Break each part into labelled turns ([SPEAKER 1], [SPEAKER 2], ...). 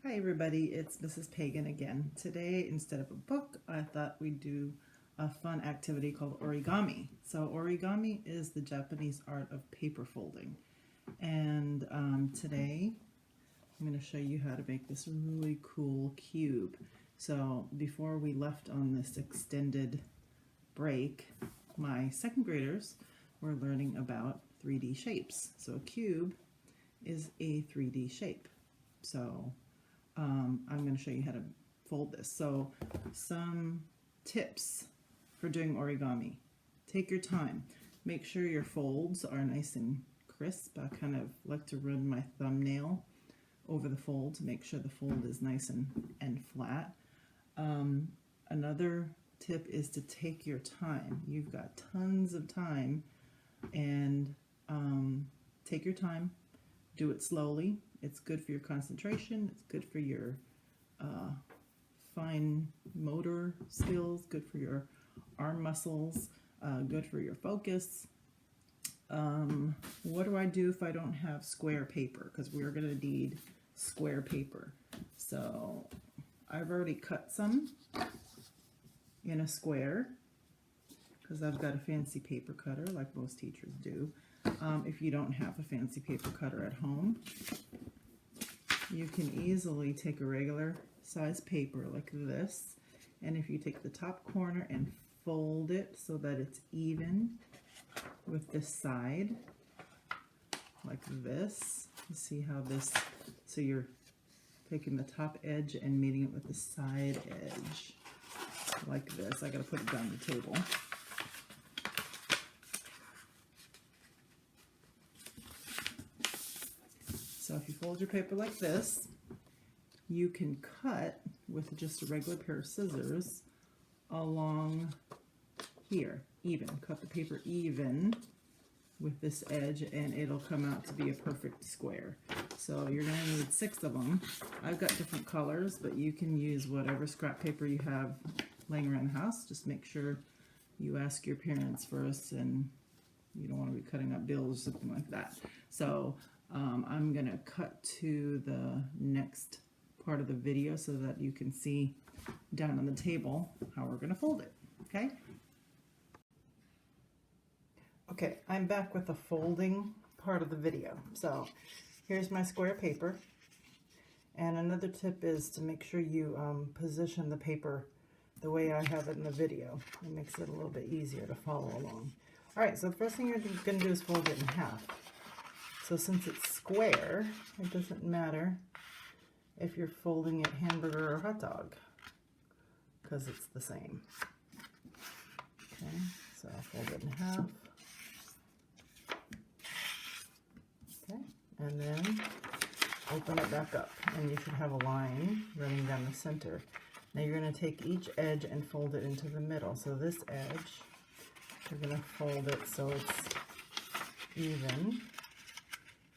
[SPEAKER 1] Hi everybody, it's Mrs. Pagan again. Today, instead of a book, I thought we'd do a fun activity called origami. So origami is the Japanese art of paper folding. And today, I'm going to show you how to make this really cool cube. So before we left on this extended break, my second graders were learning about 3D shapes. So a cube is a 3D shape. So I'm going to show you how to fold this. So some tips for doing origami. Take your time. Make sure your folds are nice and crisp. I kind of like to run my thumbnail over the fold to make sure the fold is nice and flat. Another tip is to take your time. You've got tons of time, and take your time. Do it slowly. It's good for your concentration. It's good for your fine motor skills, good for your arm muscles, good for your focus. What do I do if I don't have square paper? Because we're going to need square paper. So I've already cut some in a square because I've got a fancy paper cutter like most teachers do. If you don't have a fancy paper cutter at home, you can easily take a regular size paper like this, and if you take the top corner and fold it so that it's even with this side, like this, you see how this, so you're taking the top edge and meeting it with the side edge, like this. I gotta put it down the table. So if you fold your paper like this, you can cut with just a regular pair of scissors along here, even. Cut the paper even with this edge and it'll come out to be a perfect square. So you're going to need 6 of them. I've got different colors, but you can use whatever scrap paper you have laying around the house. Just make sure you ask your parents first, and you don't want to be cutting up bills or something like that. So I'm going to cut to the next part of the video so that you can see down on the table how we're going to fold it, okay? Okay, I'm back with the folding part of the video. So here's my square paper, and another tip is to make sure you position the paper the way I have it in the video. It makes it a little bit easier to follow along. All right, so the first thing you're going to do is fold it in half. So since it's square, it doesn't matter if you're folding it hamburger or hot dog, because it's the same. Okay, so I'll fold it in half. Okay, and then open it back up, and you should have a line running down the center. Now you're going to take each edge and fold it into the middle. So this edge, you're going to fold it so it's even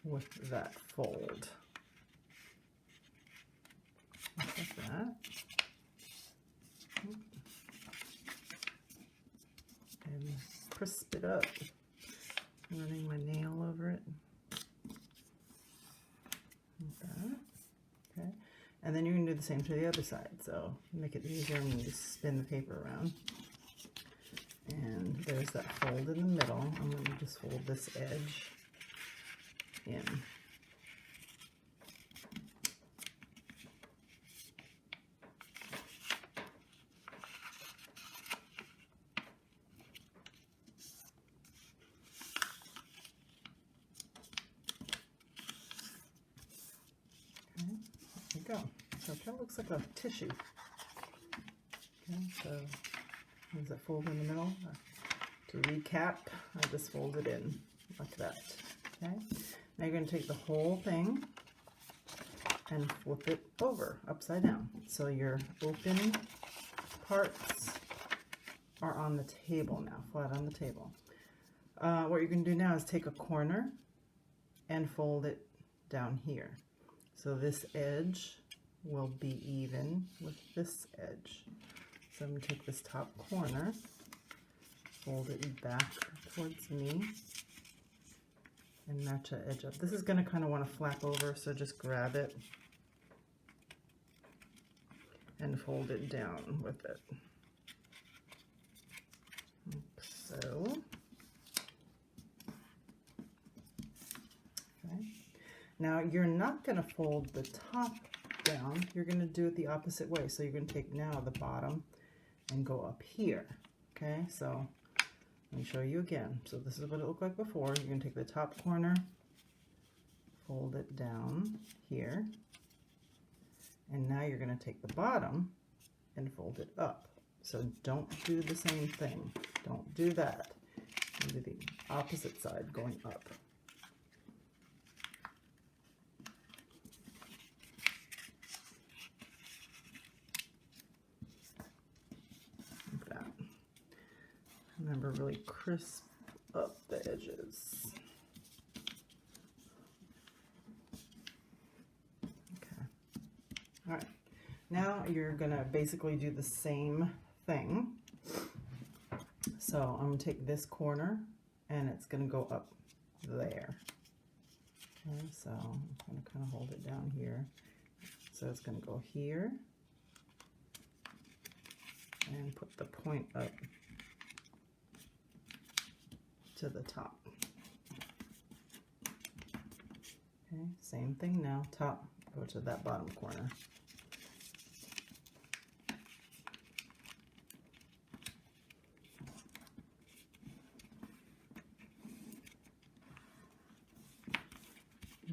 [SPEAKER 1] with that fold. Like that. And crisp it up. I'm running my nail over it. Like that. Okay. And then you're going to do the same to the other side. So make it easier when you just spin the paper around. And there's that fold in the middle. I'm going to just fold this edge in. Okay, there you go. So it kind of looks like a tissue. Okay, so there's that fold in the middle. To recap, I just fold it in like that. Okay. Now you're going to take the whole thing and flip it over, upside down. So your open parts are on the table now, flat on the table. What you're going to do now is take a corner and fold it down here. So this edge will be even with this edge. So I'm going to take this top corner, fold it back towards me, and match that edge up. This is going to kind of want to flap over, so just grab it and fold it down with it. So, okay. Now you're not going to fold the top down, you're going to do it the opposite way. So you're going to take now the bottom and go up here. Okay, so let me show you again. So this is what it looked like before. You're going to take the top corner, fold it down here, and now you're going to take the bottom and fold it up. So don't do the same thing. Don't do that. Do the opposite side going up. Like that. Remember, really crisp up the edges. Okay. All right. Now you're gonna basically do the same thing. So I'm gonna take this corner and it's gonna go up there. Okay, so I'm gonna kind of hold it down here. So it's gonna go here and put the point up to the top. Okay, same thing now, top, go to that bottom corner.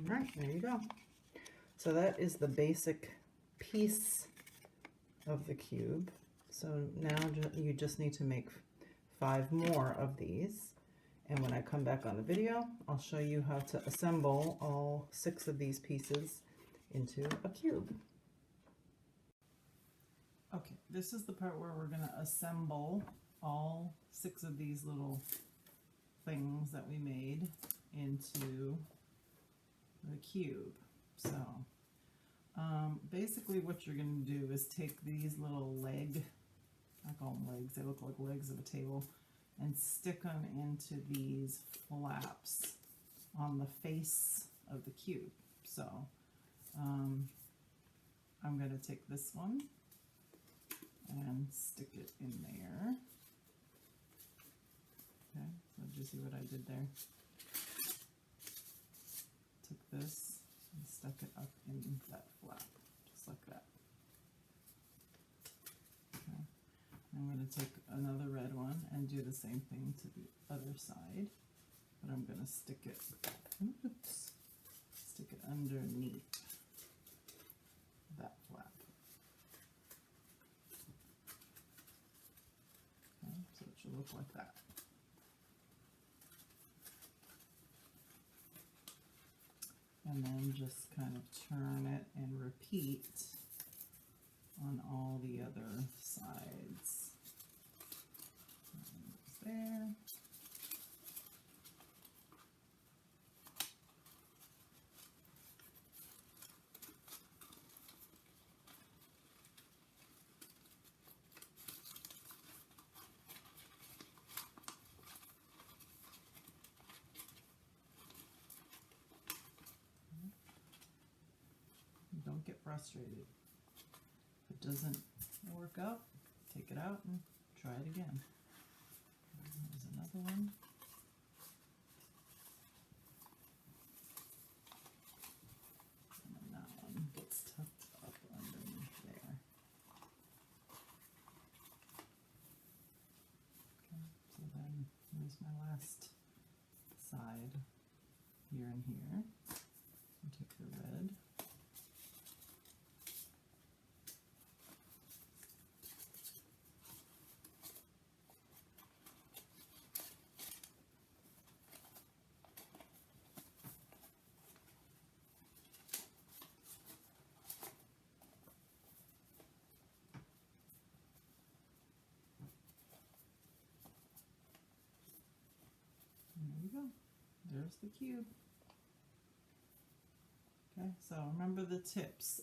[SPEAKER 1] All right, there you go. So that is the basic piece of the cube. So now you just need to make 5 more of these. And when I come back on the video, I'll show you how to assemble all 6 of these pieces into a cube. Okay, this is the part where we're going to assemble all 6 of these little things that we made into the cube. So basically what you're going to do is take these little I call them legs, they look like legs of a table, and stick them into these flaps on the face of the cube. So I'm going to take this one and stick it in there. Okay, so did you see what I did there? Took this and stuck it up in that flap, just like that. Okay. I'm going to take another red one and do the same thing to the other side, but I'm going to stick it underneath that flap. Okay, so it should look like that. And then just kind of turn it and repeat on all the other sides. There. Don't get frustrated. If it doesn't work out, take it out and try it again. There's another one. And then that one gets tucked up underneath there. Okay, so then here's my last side here and here. I'll take the red. There's the cube. Okay, so remember the tips.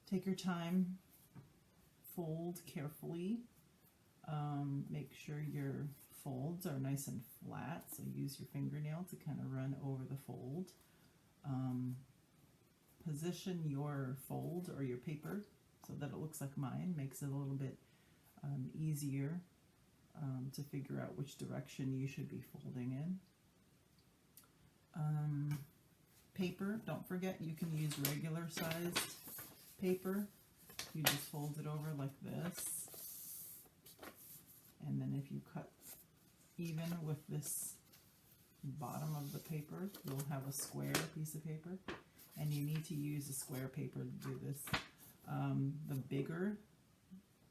[SPEAKER 1] Take your time, fold carefully, make sure your folds are nice and flat, so use your fingernail to kind of run over the fold. Position your fold or your paper so that it looks like mine. Makes it a little bit easier to figure out which direction you should be folding in. Paper, don't forget you can use regular sized paper. You just fold it over like this, and then if you cut even with this bottom of the paper, you'll have a square piece of paper, and you need to use a square paper to do this. The bigger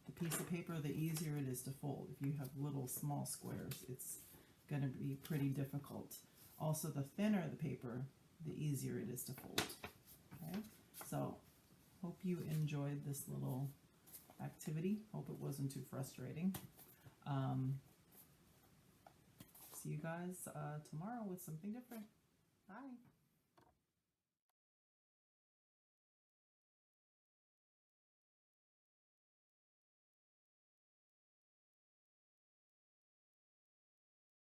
[SPEAKER 1] the piece of paper, the easier it is to fold. If you have little small squares, it's going to be pretty difficult. Also, the thinner the paper, the easier it is to fold. Okay, so hope you enjoyed this little activity. Hope it wasn't too frustrating. See you guys tomorrow with something different.